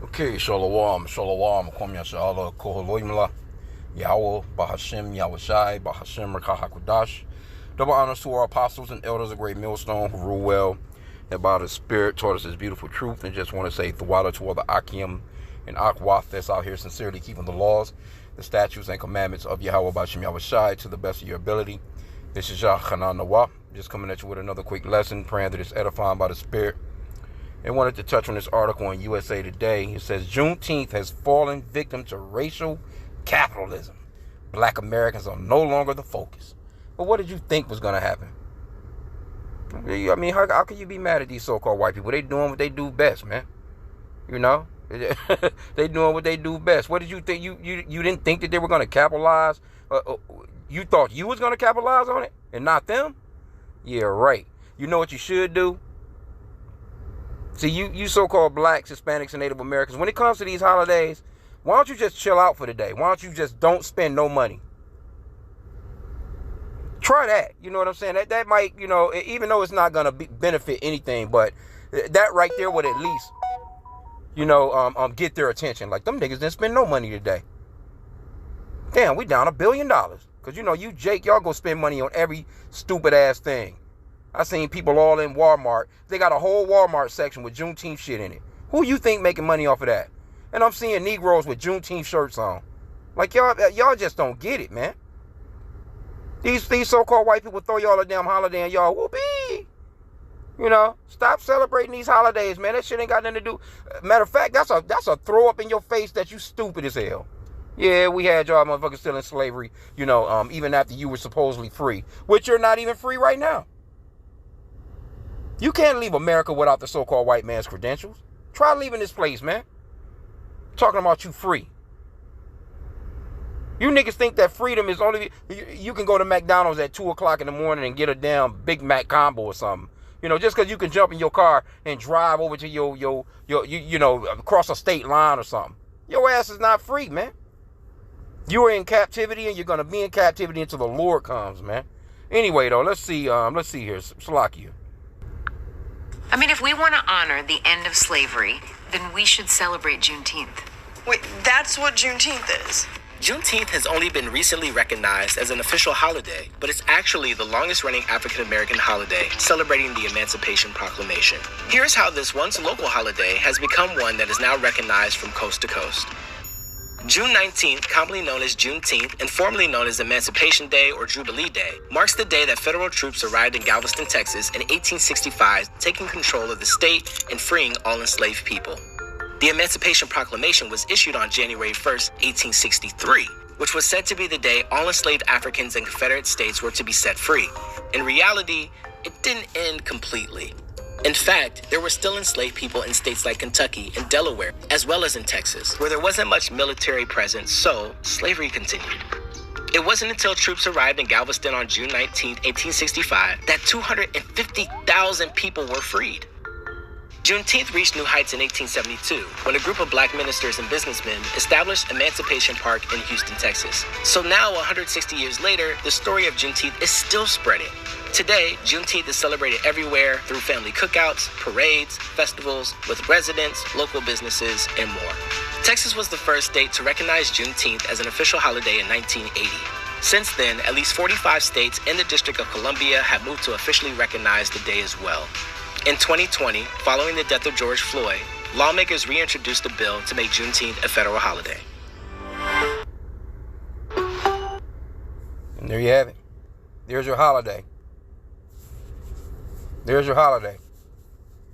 Okay, Shalom, Kwam Yashala, Koholoimla, Yahweh, Bahashem, Yahushai, Bahashem, Rakahakudash. Double honors to our apostles and elders of Great Millstone who rule well, and by the Spirit taught us His beautiful truth. And just want to say Thawada to all the H.I.M and Akwath that's out here sincerely keeping the laws, the statutes, and commandments of Yahweh, Bahashem, Yahushai to the best of your ability. This is Yah Hanan Nawah, just coming at you with another quick lesson, praying that it's edifying by the Spirit. And wanted to touch on this article on USA Today. It says Juneteenth has fallen victim to racial capitalism. Black Americans are no longer the focus. But what did you think was going to happen? I mean, how can you be mad at these so-called white people? They doing what they do best, man. You know, they doing what they do best. What did you think? You didn't think that they were going to capitalize? You thought you was going to capitalize on it and not them? Yeah, right. You know what you should do? See, you so-called blacks, Hispanics, and Native Americans, when it comes to these holidays, why don't you just chill out for the day? Why don't you just don't spend no money? Try that. You know what I'm saying? That might, you know, even though it's not going to benefit anything, but that right there would at least, you know, get their attention. Like, them niggas didn't spend no money today. Damn, we down $1 billion. Because, you know, you Jake, y'all go spend money on every stupid-ass thing. I seen people all in Walmart. They got a whole Walmart section with Juneteenth shit in it. Who you think making money off of that? And I'm seeing Negroes with Juneteenth shirts on. Like, y'all just don't get it, man. These so-called white people throw y'all a damn holiday and y'all whoopee. You know, stop celebrating these holidays, man. That shit ain't got nothing to do. Matter of fact, that's a throw up in your face that you stupid as hell. Yeah, we had y'all motherfuckers still in slavery, you know, even after you were supposedly free, which you're not even free right now. You can't leave America without the so-called white man's credentials. Try leaving this place, man. Talking about you free. You niggas think that freedom is only... You can go to McDonald's at 2 o'clock in the morning and get a damn Big Mac combo or something. You know, just because you can jump in your car and drive over to you know, across a state line or something. Your ass is not free, man. You are in captivity and you're going to be in captivity until the Lord comes, man. Anyway, though, let's see here. Salakia. I mean, if we want to honor the end of slavery, then we should celebrate Juneteenth. Wait, that's what Juneteenth is? Juneteenth has only been recently recognized as an official holiday, but it's actually the longest-running African-American holiday celebrating the Emancipation Proclamation. Here's how this once local holiday has become one that is now recognized from coast to coast. June 19th, commonly known as Juneteenth and formerly known as Emancipation Day or Jubilee Day, marks the day that federal troops arrived in Galveston, Texas in 1865, taking control of the state and freeing all enslaved people. The Emancipation Proclamation was issued on January 1st, 1863, which was said to be the day all enslaved Africans and Confederate states were to be set free. In reality, it didn't end completely. In fact, there were still enslaved people in states like Kentucky and Delaware, as well as in Texas, where there wasn't much military presence, so slavery continued. It wasn't until troops arrived in Galveston on June 19, 1865, that 250,000 people were freed. Juneteenth reached new heights in 1872, when a group of black ministers and businessmen established Emancipation Park in Houston, Texas. So now, 160 years later, the story of Juneteenth is still spreading. Today, Juneteenth is celebrated everywhere through family cookouts, parades, festivals, with residents, local businesses, and more. Texas was the first state to recognize Juneteenth as an official holiday in 1980. Since then, at least 45 states and the District of Columbia have moved to officially recognize the day as well. In 2020, following the death of George Floyd, lawmakers reintroduced a bill to make Juneteenth a federal holiday. And there you have it. There's your holiday. There's your holiday.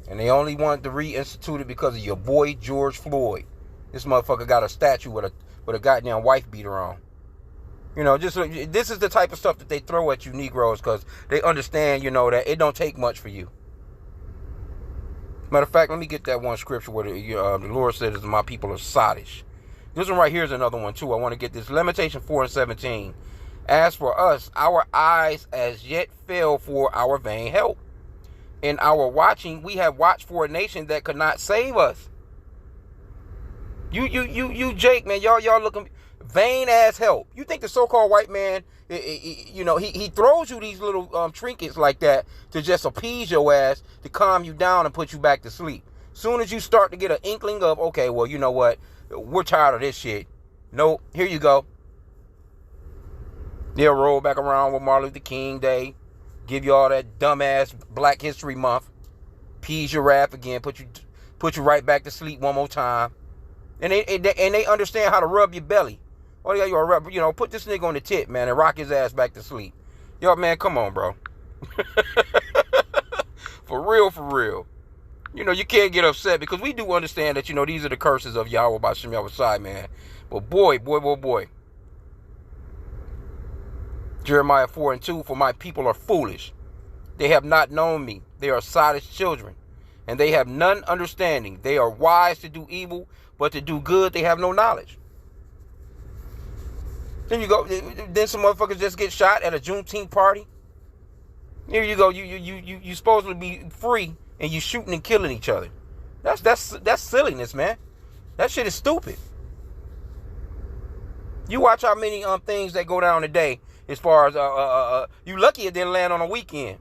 And they only wanted to reinstitute it because of your boy George Floyd. This motherfucker got a statue with a goddamn wife beater on. You know, just this is the type of stuff that they throw at you Negroes because they understand, you know, that it don't take much for you. Matter of fact, let me get that one scripture where the Lord says, my people are sottish. This one right here is another one too. I want to get this. Lamentation 4:17. As for us, our eyes as yet fail for our vain help. In our watching, we have watched for a nation that could not save us. You Jake, man, y'all looking vain ass help. You think the so-called white man, you know, he throws you these little trinkets like that to just appease your ass, to calm you down and put you back to sleep. Soon as you start to get an inkling of, okay, well, you know what? We're tired of this shit. Nope, here you go. They'll roll back around with Martin Luther King Day. Give you all that dumbass Black History Month. Pease your wrath again. Put you right back to sleep one more time. And they understand how to rub your belly. Oh yeah, you're a rub. You know, put this nigga on the tip, man, and rock his ass back to sleep. Yo, man, come on, bro. For real. You know, you can't get upset because we do understand that, you know, these are the curses of Yahweh B'Shem Yahushai, man. But boy. Jeremiah 4:2, for my people are foolish. They have not known me. They are sottish children, and they have none understanding. They are wise to do evil, but to do good they have no knowledge. Then some motherfuckers just get shot at a Juneteenth party. Here you go. You supposed to be free, and you shooting and killing each other. That's silliness, man. That shit is stupid. You watch how many things that go down today. As far as you lucky it didn't land on a weekend.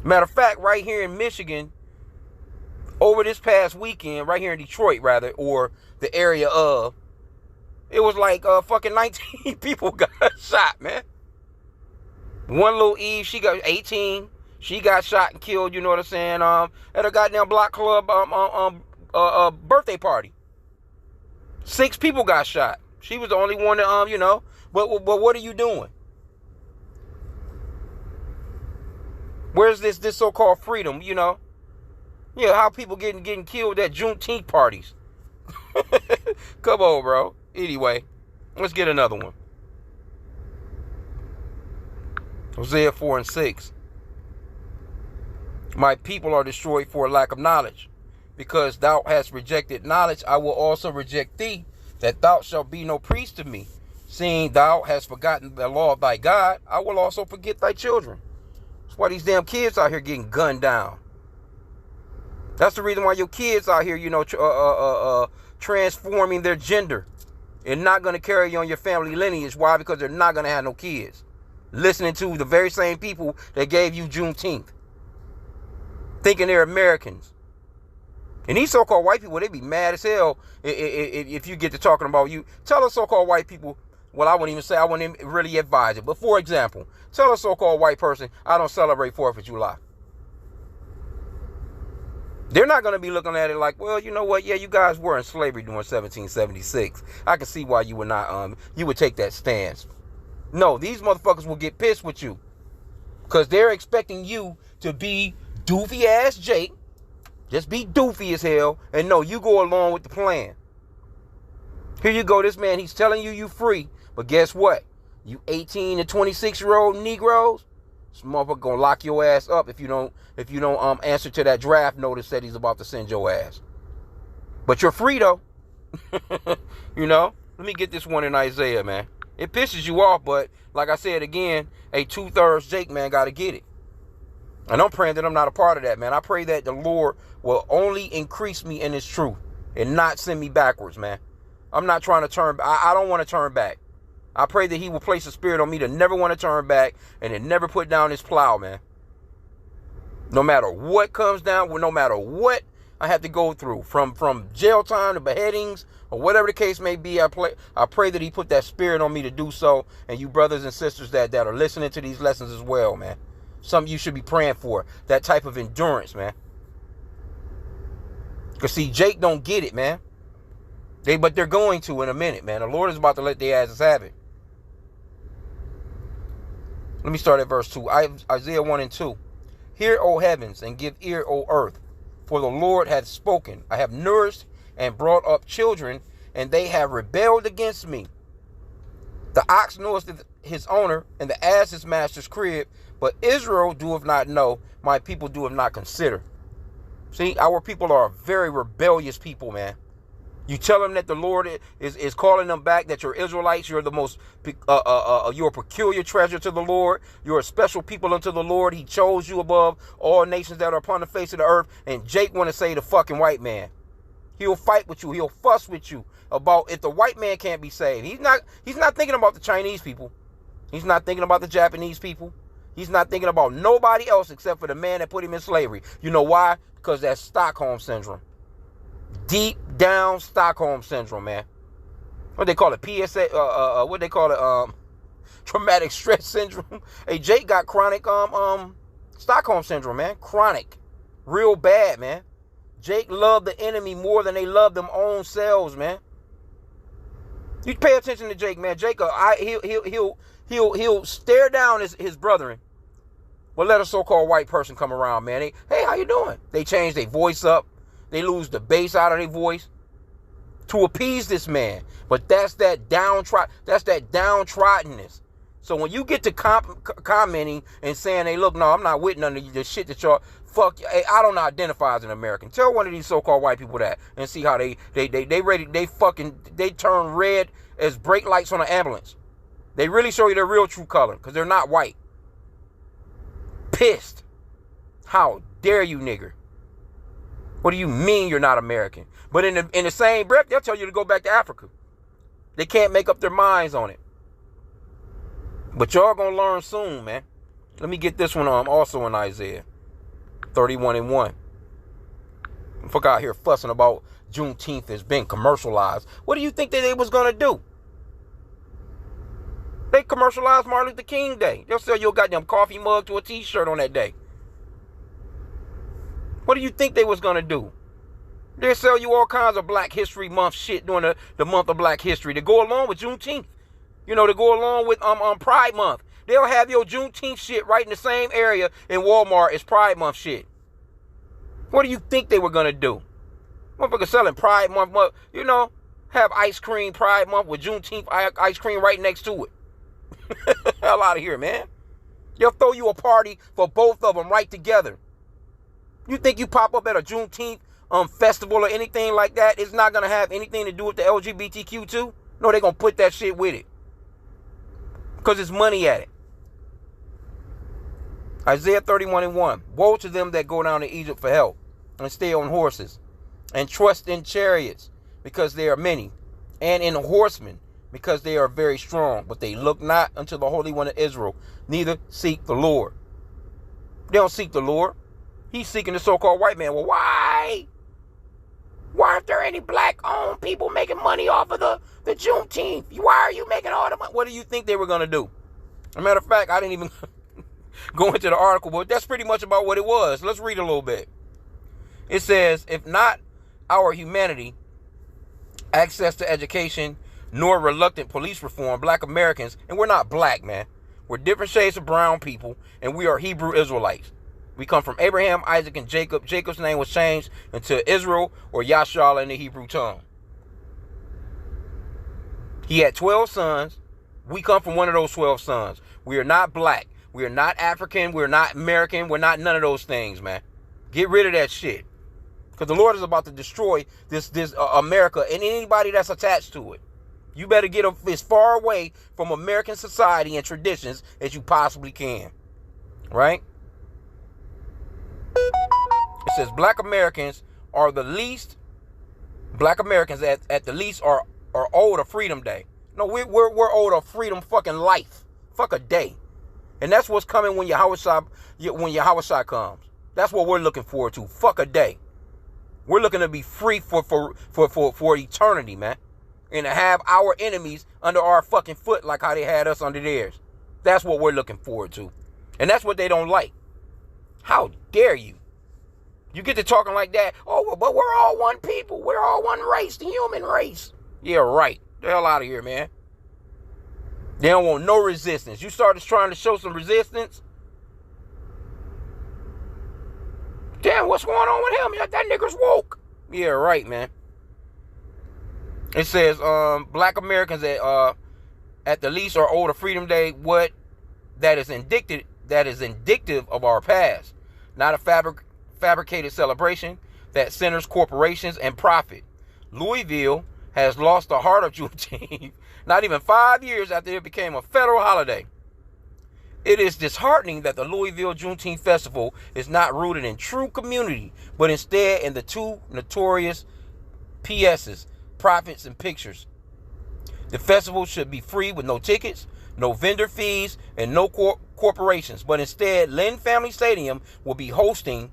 Matter of fact, right here in Michigan, over this past weekend, right here in Detroit, rather, or the area of, it was like fucking 19 people got shot, man. One little Eve, she got 18. She got shot and killed, you know what I'm saying, at a goddamn block club birthday party. 6 people got shot. She was the only one that, you know, but what are you doing? Where's this so-called freedom, you know? Yeah, how people getting killed at Juneteenth parties. Come on, bro. Anyway, let's get another one. Hosea 4:6. My people are destroyed for lack of knowledge. Because thou hast rejected knowledge, I will also reject thee, that thou shalt be no priest to me. Seeing thou hast forgotten the law of thy God, I will also forget thy children. That's why these damn kids out here getting gunned down. That's the reason why your kids out here, you know, transforming their gender and not going to carry on your family lineage. Why? Because they're not going to have no kids. Listening to the very same people that gave you Juneteenth. Thinking they're Americans. And these so-called white people, they be mad as hell if you get to talking about you. Tell us so-called white people, well, I wouldn't even say, I wouldn't even really advise it. But for example, tell a so-called white person, I don't celebrate 4th of July. They're not going to be looking at it like, well, you know what? Yeah, you guys were in slavery during 1776. I can see why you would not, you would take that stance. No, these motherfuckers will get pissed with you. Because they're expecting you to be doofy ass Jake. Just be doofy as hell. And no, you go along with the plan. Here you go. This man, he's telling you free. But guess what? You 18 to 26-year-old Negroes, this motherfucker gonna lock your ass up if you don't answer to that draft notice that he's about to send your ass. But you're free though. You know? Let me get this one in Isaiah, man. It pisses you off, but like I said again, a 2/3 Jake, man, gotta get it. And I'm praying that I'm not a part of that, man. I pray that the Lord will only increase me in his truth and not send me backwards, man. I'm not trying to turn. I don't want to turn back. I pray that he will place a spirit on me to never want to turn back and to never put down his plow, man. No matter what comes down, no matter what I have to go through, from jail time to beheadings or whatever the case may be, I pray that he put that spirit on me to do so. And you brothers and sisters that are listening to these lessons as well, man. Something you should be praying for. That type of endurance, man. Because see, Jake don't get it, man. But they're going to in a minute, man. The Lord is about to let their asses have it. Let me start at verse 2. Isaiah 1 and 2. Hear, O heavens, and give ear, O earth. For the Lord hath spoken. I have nourished and brought up children, and they have rebelled against me. The ox knoweth his owner, and the ass his master's crib. But Israel doeth not know, my people doeth not consider. See, our people are a very rebellious people, man. You tell them that the Lord is calling them back, that you're Israelites, you're the most, you're a peculiar treasure to the Lord. You're a special people unto the Lord. He chose you above all nations that are upon the face of the earth. And Jake want to say the fucking white man. He'll fight with you. He'll fuss with you about if the white man can't be saved. He's not thinking about the Chinese people. He's not thinking about the Japanese people. He's not thinking about nobody else except for the man that put him in slavery. You know why? Because that's Stockholm Syndrome. Deep down Stockholm Syndrome, man. What they call it? PSA, what they call it? Traumatic stress syndrome. Hey, Jake got chronic Stockholm Syndrome, man. Chronic. Real bad, man. Jake loved the enemy more than they loved them own selves, man. You pay attention to Jake, man. Jake, he'll stare down his brethren. But let a so-called white person come around, man. Hey, how you doing? They change their voice up. They lose the bass out of their voice to appease this man. But that's that downtroddenness. So when you get to commenting and saying, hey, look, no, I'm not with none of the shit that y'all, fuck, hey, I don't identify as an American. Tell one of these so-called white people that and see how they turn red as brake lights on an ambulance. They really show you their real true color because they're not white. Pissed. How dare you, nigger? What do you mean you're not American? But in the same breath, they'll tell you to go back to Africa. They can't make up their minds on it. But y'all gonna learn soon, man. Let me get this one also in Isaiah 31:1. Fuck out here fussing about Juneteenth has been commercialized. What do you think that they was gonna do? They commercialized Martin Luther King Day. They'll sell you a goddamn coffee mug to a t-shirt on that day. What do you think they was gonna do? They'll sell you all kinds of Black History Month shit during the month of Black History to go along with Juneteenth. You know, to go along with Pride Month. They'll have your Juneteenth shit right in the same area in Walmart as Pride Month shit. What do you think they were gonna do? Motherfuckers selling Pride Month, you know, have ice cream Pride Month with Juneteenth ice cream right next to it. Hell out of here, man. They'll throw you a party for both of them right together. You think you pop up at a Juneteenth festival or anything like that, it's not gonna have anything to do with the LGBTQ too? No, they're gonna put that shit with it. Because it's money at it. Isaiah 31:1. Woe to them that go down to Egypt for help and stay on horses and trust in chariots because they are many, and in horsemen because they are very strong, but they look not unto the Holy One of Israel, neither seek the Lord. They don't seek the Lord. He's seeking the so-called white man. Well, why? Why aren't there any black-owned people making money off of the Juneteenth? Why are you making all the money? What do you think they were going to do? As a matter of fact, I didn't even go into the article, but that's pretty much about what it was. Let's read a little bit. It says, if not our humanity, access to education, nor reluctant police reform, black Americans, and we're not black, man. We're different shades of brown people, and we are Hebrew Israelites. We come from Abraham, Isaac, and Jacob. Jacob's name was changed into Israel or Yashar in the Hebrew tongue. He had 12 sons. We come from one of those 12 sons. We are not black. We are not African. We're not American. We're not none of those things, man. Get rid of that shit. Because the Lord is about to destroy this America and anybody that's attached to it. You better get as far away from American society and traditions as you possibly can. Right? It says black Americans are the least. Black Americans at the least are owed a freedom day. No, we're owed a freedom fucking life. Fuck a day. And that's what's coming when Yahushua comes. That's what we're looking forward to. Fuck a day. We're looking to be free for eternity, man. And to have our enemies under our fucking foot like how they had us under theirs. That's what we're looking forward to. And that's what they don't like. How dare you? You get to talking like that. Oh, but we're all one people. We're all one race, the human race. Yeah, right. The hell out of here, man. They don't want no resistance. You started trying to show some resistance. Damn, what's going on with him? That nigga's woke. Yeah, right, man. It says, black Americans at the least are owed a Freedom Day. What that is indicative of our past, not a fabricated celebration that centers corporations and profit. Louisville has lost the heart of Juneteenth not even 5 years after it became a federal holiday. It is disheartening that the Louisville Juneteenth Festival is not rooted in true community, but instead in the two notorious PSs, profits and pictures. The festival should be free with no tickets, no vendor fees, and no corporations. But instead, Lynn Family Stadium will be hosting,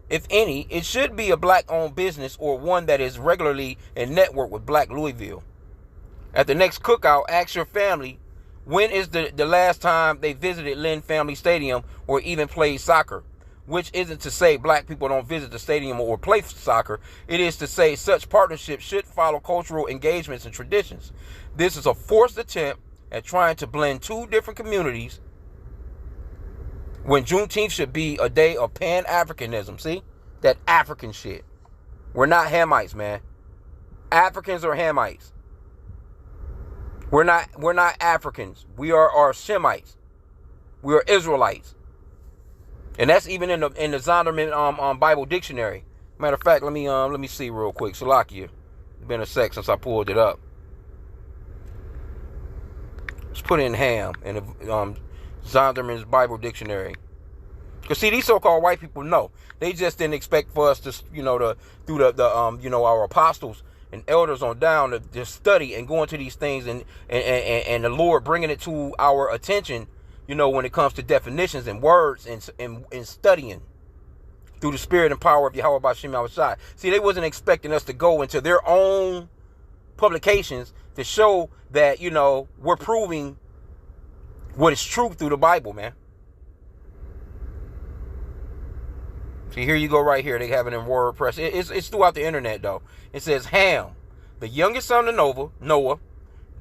if any, it should be a black-owned business or one that is regularly in network with Black Louisville. At the next cookout, ask your family, when is the last time they visited Lynn Family Stadium or even played soccer? Which isn't to say black people don't visit the stadium or play soccer. It is to say such partnerships should follow cultural engagements and traditions. This is a forced attempt at trying to blend two different communities when Juneteenth should be a day of Pan-Africanism. See? That African shit. We're not Hamites, man. Africans are Hamites. We're not Africans. We are Shemites. We are Israelites. And that's even in the Zondervan Bible dictionary. Matter of fact, let me see real quick. Salakia. It's been a sec since I pulled it up. Let's put in ham in the Zondervan's Bible dictionary. Because see, these so-called white people know. They just didn't expect for us to, through our apostles and elders on down to study and go into these things and the Lord bringing it to our attention, when it comes to definitions and words and studying through the spirit and power of Yahweh B'Shem Yahushai. See, they wasn't expecting us to go into their own publications to show that, we're proving what is true through the Bible, man. See, here you go right here. They have it in WordPress. It's throughout the internet, though. It says Ham, the youngest son of Noah,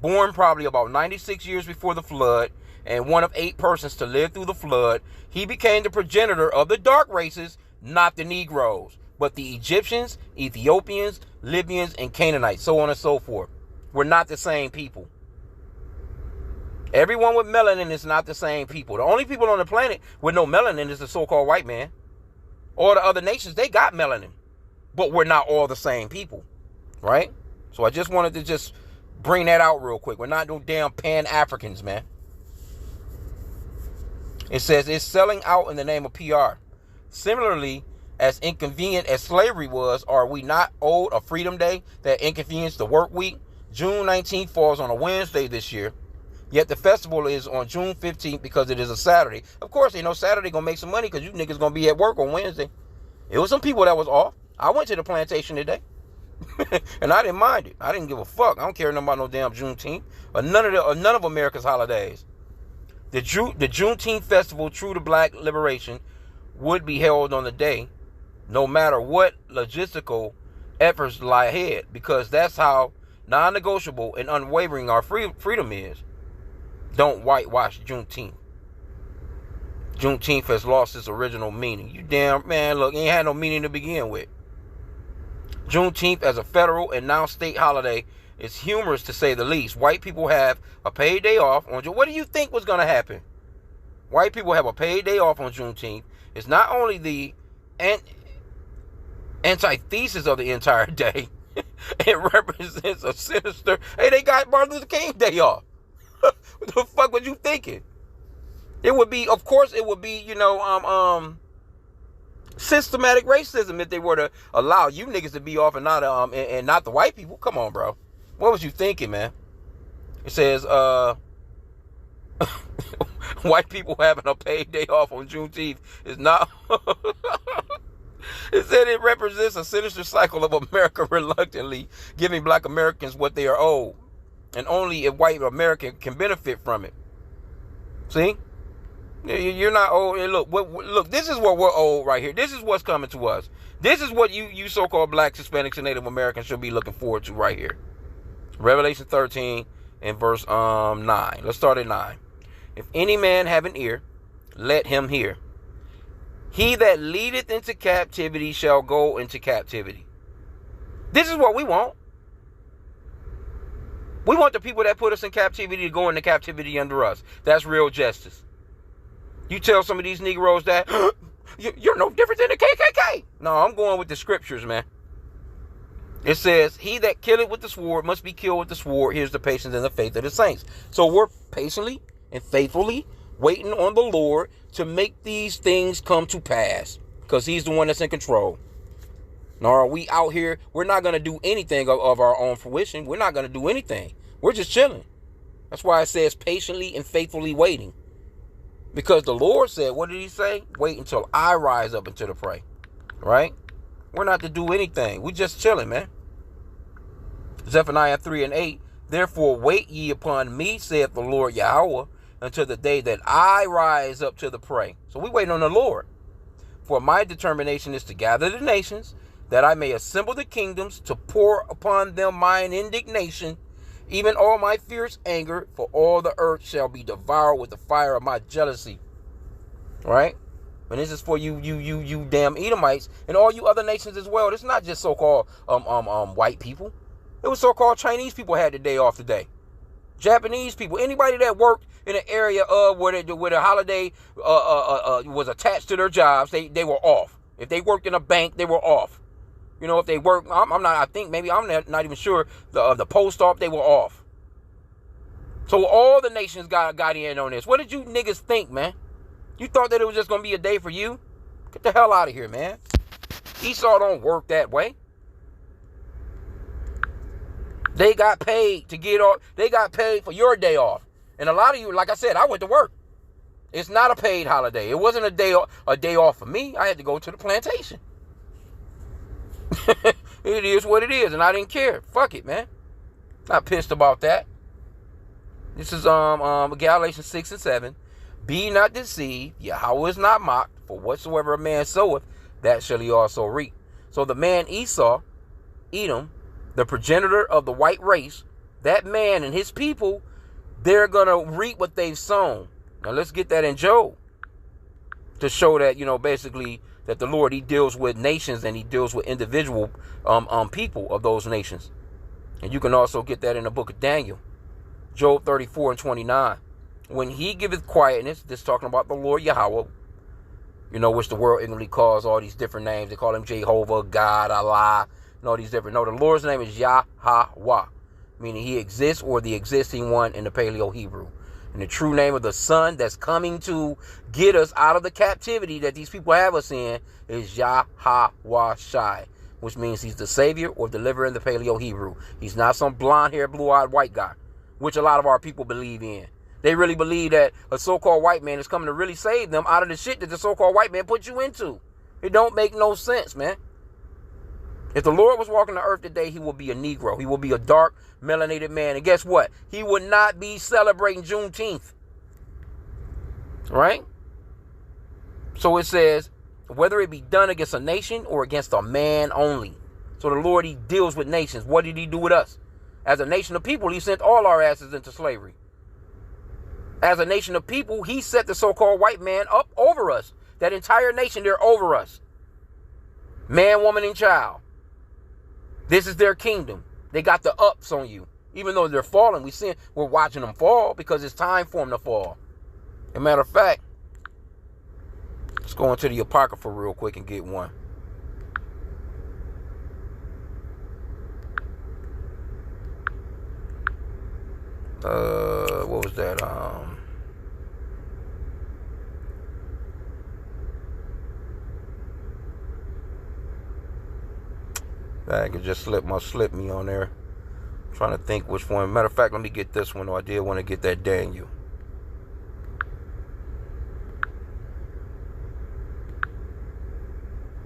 born probably about 96 years before the flood, and one of 8 persons to live through the flood. He became the progenitor of the dark races, not the Negroes, but the Egyptians, Ethiopians, Libyans, and Canaanites, so on and so forth. We're not the same people. Everyone with melanin is not the same people. The only people on the planet with no melanin is the so-called white man. All the other nations, they got melanin. But we're not all the same people. Right? So I just wanted to just bring that out real quick. We're not no damn Pan-Africans, man. It says it's selling out in the name of PR. Similarly, as inconvenient as slavery was, are we not owed a Freedom Day that inconvenienced the work week? June 19th falls on a Wednesday this year. Yet the festival is on June 15th because it is a Saturday. Of course, Saturday gonna make some money because you niggas gonna be at work on Wednesday. It was some people that was off. I went to the plantation today. And I didn't mind it. I didn't give a fuck. I don't care nothing about no damn Juneteenth or none of America's holidays. The Juneteenth festival, true to black liberation, would be held on the day, no matter what logistical efforts lie ahead, because that's how non-negotiable and unwavering our freedom is. Don't whitewash Juneteenth. Juneteenth has lost its original meaning. You damn, man, look, it ain't had no meaning to begin with. Juneteenth as a federal and now state holiday is humorous to say the least. White people have a paid day off on Juneteenth. What do you think was going to happen? White people have a paid day off on Juneteenth. It's not only the antithesis of the entire day. It represents a sinister. Hey, they got Martin Luther King Day off. What the fuck was you thinking? It would be, of course, it would be, systematic racism if they were to allow you niggas to be off and not the white people. Come on, bro. What was you thinking, man? It says, white people having a paid day off on Juneteenth is not. It said it represents a sinister cycle of America reluctantly giving black Americans what they are owed, and only if white American can benefit from it. See? You're not owed. Look, this is what we're owed right here. This is what's coming to us. This is what you so-called blacks, Hispanics, and Native Americans should be looking forward to right here. Revelation 13 and verse 9. Let's start at 9. If any man have an ear, let him hear. He that leadeth into captivity shall go into captivity. This is what we want. We want the people that put us in captivity to go into captivity under us. That's real justice. You tell some of these Negroes that you're no different than the KKK. No, I'm going with the scriptures, man. It says, he that killeth with the sword must be killed with the sword. Here's the patience and the faith of the saints. So we're patiently and faithfully waiting on the Lord to make these things come to pass, because he's the one that's in control. Now, are we out here? We're not going to do anything of our own fruition. We're not going to do anything. We're just chilling. That's why it says patiently and faithfully waiting. Because the Lord said, what did he say? Wait until I rise up into the prey. Right? We're not to do anything. We're just chilling, man. Zephaniah 3:8. Therefore wait ye upon me, saith the Lord Yahweh, until the day that I rise up to the prey. So we waiting on the Lord. For my determination is to gather the nations, that I may assemble the kingdoms, to pour upon them mine indignation, even all my fierce anger, for all the earth shall be devoured with the fire of my jealousy. Right? And this is for you damn Edomites and all you other nations as well. This is not just so-called white people. It was so-called Chinese people had the day off today. Japanese people, anybody that worked in an area of where the holiday was attached to their jobs, they were off. If they worked in a bank, they were off. You know, if they worked, I'm not. I think maybe I'm not even sure the post office, they were off. So all the nations got in on this. What did you niggas think, man? You thought that it was just gonna be a day for you? Get the hell out of here, man. Esau don't work that way. They got paid to get off. They got paid for your day off. And a lot of you, like I said, I went to work. It's not a paid holiday. It wasn't a day off for me. I had to go to the plantation. It is what it is, and I didn't care. Fuck it, man. Not pissed about that. This is Galatians 6:7. Be not deceived, Yahweh is not mocked, for whatsoever a man soweth, that shall he also reap. So the man Esau, Edom, the progenitor of the white race, that man and his people, they're going to reap what they've sown. Now let's get that in Job to show that, basically that the Lord, he deals with nations and he deals with individual people of those nations. And you can also get that in the book of Daniel, Job 34:29. When he giveth quietness, this talking about the Lord Yahweh, which the world ignorantly calls all these different names. They call him Jehovah, God, Allah, and all these different. No, the Lord's name is Yahweh, meaning he exists, or the existing one in the Paleo Hebrew. And the true name of the Son that's coming to get us out of the captivity that these people have us in is Yahweh Shai, which means he's the Savior or deliverer in the Paleo Hebrew. He's not some blonde-haired, blue-eyed white guy, which a lot of our people believe in. They really believe that a so-called white man is coming to really save them out of the shit that the so-called white man put you into. It don't make no sense, man. If the Lord was walking the earth today, he will be a Negro. He will be a dark, melanated man. And guess what? He would not be celebrating Juneteenth. Right? So it says, whether it be done against a nation or against a man only. So the Lord, he deals with nations. What did he do with us? As a nation of people, he sent all our asses into slavery. As a nation of people, he set the so-called white man up over us. That entire nation, they're over us. Man, woman, and child. This is their kingdom. They got the ups on you. Even though they're falling, we're watching them fall because it's time for them to fall. As a matter of fact, let's go into the Apocrypha real quick and get one. What was that? That could just slip me on there. I'm trying to think which one. Matter of fact, let me get this one. I did want to get that Daniel.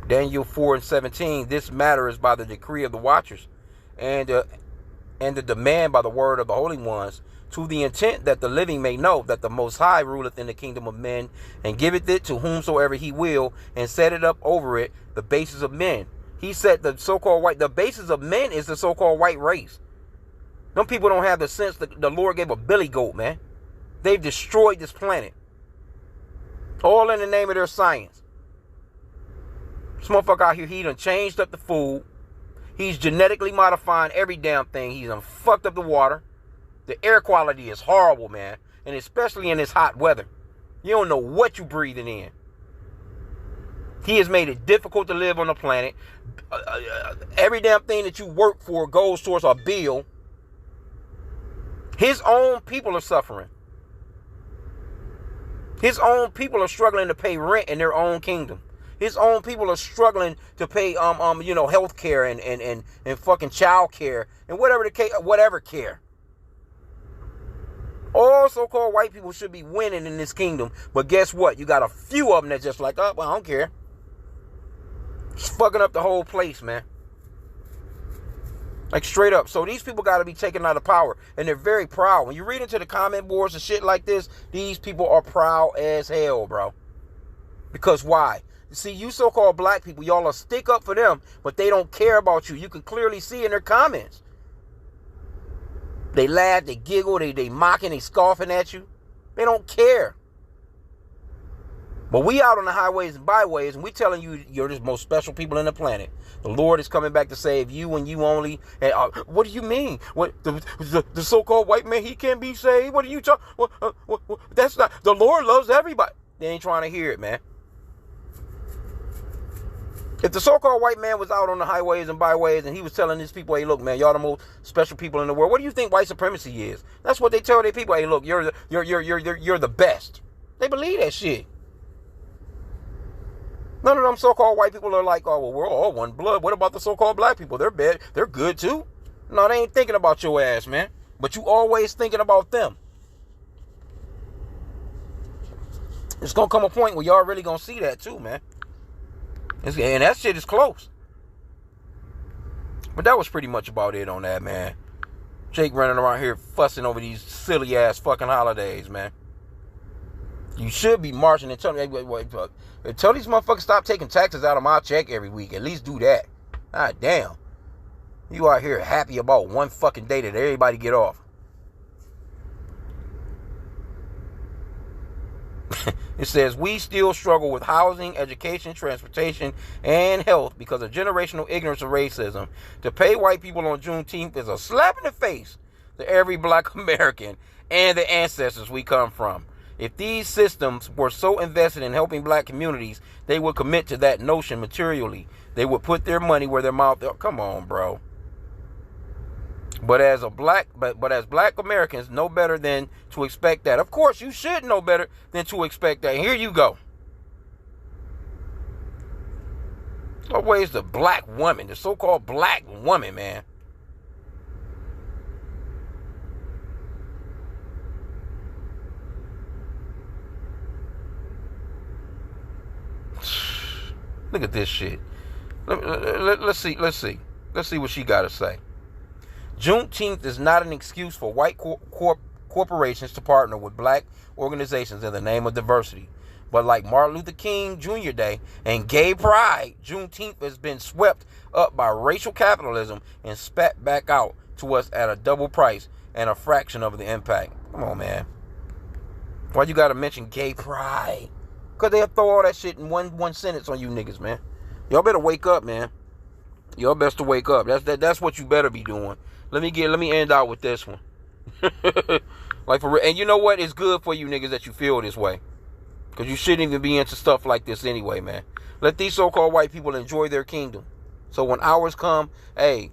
Daniel 4:17. This matter is by the decree of the watchers, and the demand by the word of the holy ones, to the intent that the living may know that the Most High ruleth in the kingdom of men, and giveth it to whomsoever he will, and set it up over it the basis of men. He said the so-called the basis of men is the so-called white race. Them people don't have the sense that the Lord gave a billy goat, man. They've destroyed this planet. All in the name of their science. This motherfucker out here, he done changed up the food. He's genetically modifying every damn thing. He's done fucked up the water. The air quality is horrible, man. And especially in this hot weather. You don't know what you're breathing in. He has made it difficult to live on the planet. Every damn thing that you work for goes towards a bill. His own people are suffering. His own people are struggling to pay rent in their own kingdom. His own people are struggling to pay health care and fucking child care and whatever care. All so-called white people should be winning in this kingdom. But guess what? You got a few of them that just like, oh, well, I don't care. It's fucking up the whole place, man. Like, straight up. So these people got to be taken out of power. And they're very proud. When you read into the comment boards and shit like this, these people are proud as hell, bro. Because why? See, you so-called black people, y'all are stick up for them, but they don't care about you. You can clearly see in their comments. They laugh, they giggle, they mocking, they scoffing at you. They don't care. But we out on the highways and byways, and we telling you you're the most special people on the planet. The Lord is coming back to save you and you only. And, what do you mean? What the so-called white man, he can't be saved? What are you talking? That's not. The Lord loves everybody. They ain't trying to hear it, man. If the so-called white man was out on the highways and byways and he was telling these people, hey, look, man, y'all the most special people in the world. What do you think white supremacy is? That's what they tell their people. Hey, look, you're the best. They believe that shit. None of them so-called white people are like, oh, well, we're all one blood. What about the so-called black people? They're bad. They're good too. No, they ain't thinking about your ass, man. But you always thinking about them. It's going to come a point where y'all really going to see that too, man. And that shit is close. But that was pretty much about it on that, man. Jake running around here fussing over these silly ass fucking holidays, man. You should be marching and telling tell these motherfuckers stop taking taxes out of my check every week. At least do that. God damn. You out here happy about one fucking day that everybody get off. It says, we still struggle with housing, education, transportation, and health because of generational ignorance of racism. To pay white people on Juneteenth is a slap in the face to every black American and the ancestors we come from. If these systems were so invested in helping black communities, they would commit to that notion materially. They would put their money where their mouth is. Come on, bro. But as black Americans know better than to expect that. Of course, you should know better than to expect that. Here you go. What way is the black woman, the so-called black woman, man? Look at this shit. Let's see what she got to say. Juneteenth is not an excuse for white corporations to partner with black organizations in the name of diversity. But like Martin Luther King Jr. Day and gay pride, Juneteenth has been swept up by racial capitalism and spat back out to us at a double price and a fraction of the impact. Come on, man. Why you got to mention gay pride? Because they'll throw all that shit in one sentence on you niggas, man. Y'all better wake up, man. Y'all best to wake up. That's what you better be doing. Let me end out with this one. Like, for real. And you know what? It's good for you niggas that you feel this way. Because you shouldn't even be into stuff like this anyway, man. Let these so-called white people enjoy their kingdom. So when ours come, hey,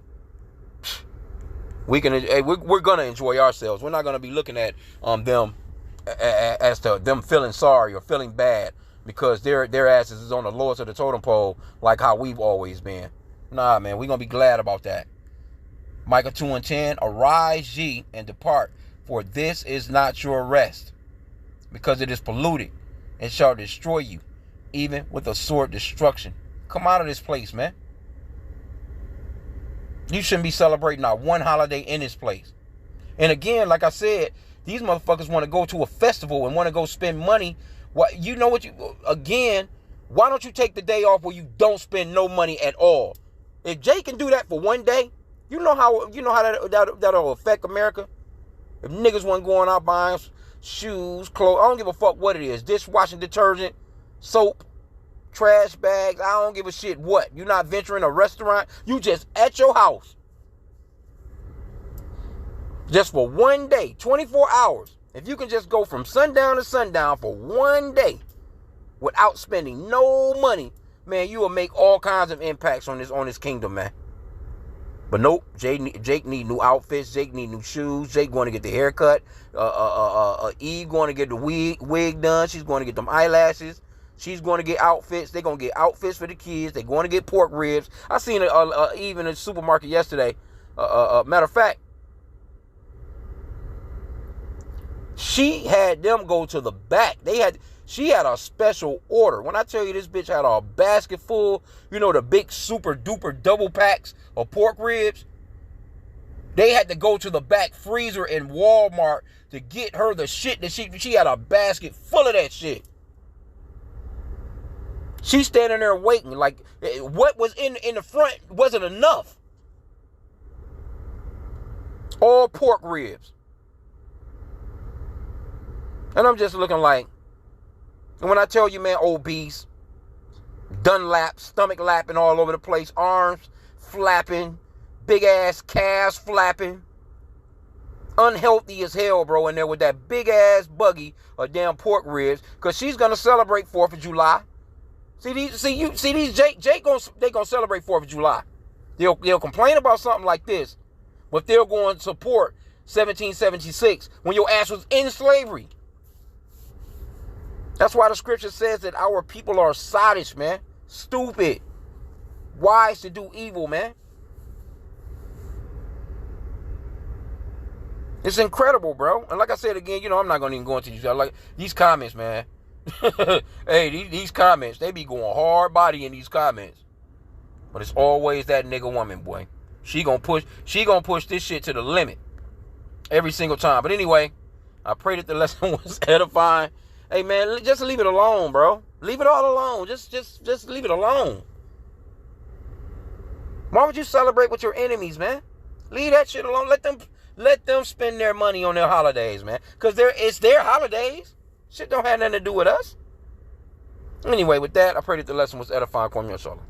we're gonna enjoy ourselves. We're not gonna be looking at them as to them feeling sorry or feeling bad because their asses is on the lowest of the totem pole, like how we've always been. Nah, man, we're gonna be glad about that. Micah 2:10, arise ye and depart, for this is not your rest, because it is polluted and shall destroy you, even with a sword destruction. Come out of this place, man. You shouldn't be celebrating not one holiday in this place. And again, like I said, these motherfuckers want to go to a festival and want to go spend money. Why don't you take the day off where you don't spend no money at all? If Jay can do that for one day, you know how that'll affect America? If niggas want going out buying shoes, clothes, I don't give a fuck what it is. Dishwashing detergent, soap, trash bags, I don't give a shit what. You're not venturing a restaurant. You just at your house. Just for one day, 24 hours. If you can just go from sundown to sundown for one day without spending no money, man, you will make all kinds of impacts on this kingdom, man. But nope, Jake need new outfits. Jake need new shoes. Jake going to get the haircut. Eve going to get the wig done. She's going to get them eyelashes. She's going to get outfits. They're going to get outfits for the kids. They're going to get pork ribs. I seen Eve in the supermarket yesterday. Matter of fact, She had them go to the back. She had a special order. When I tell you this bitch had a basket full, you know, the big super duper double packs of pork ribs. They had to go to the back freezer in Walmart to get her the shit that she had a basket full of that shit. She's standing there waiting. Like, what was in the front wasn't enough. All pork ribs. And I'm just looking like, and when I tell you, man, obese, Dunlap, stomach lapping all over the place, arms flapping, big ass calves flapping, unhealthy as hell, bro, in there with that big ass buggy of damn pork ribs, because she's gonna celebrate 4th of July. See these Jake they gonna celebrate 4th of July. They'll complain about something like this, but they'll go and support 1776 when your ass was in slavery. That's why the scripture says that our people are sottish, man. Stupid. Wise to do evil, man. It's incredible, bro. And like I said again, you know, I'm not going to even go into these. Like, these comments, man. Hey, these comments, they be going hard body in these comments. But it's always that nigga woman, boy. She gonna push this shit to the limit. Every single time. But anyway, I pray that the lesson was edifying. Hey, man, just leave it alone, bro. Leave it all alone. Just leave it alone. Why would you celebrate with your enemies, man? Leave that shit alone. Let them spend their money on their holidays, man. Because it's their holidays. Shit don't have nothing to do with us. Anyway, with that, I pray that the lesson was edifying. Kwame Yashala.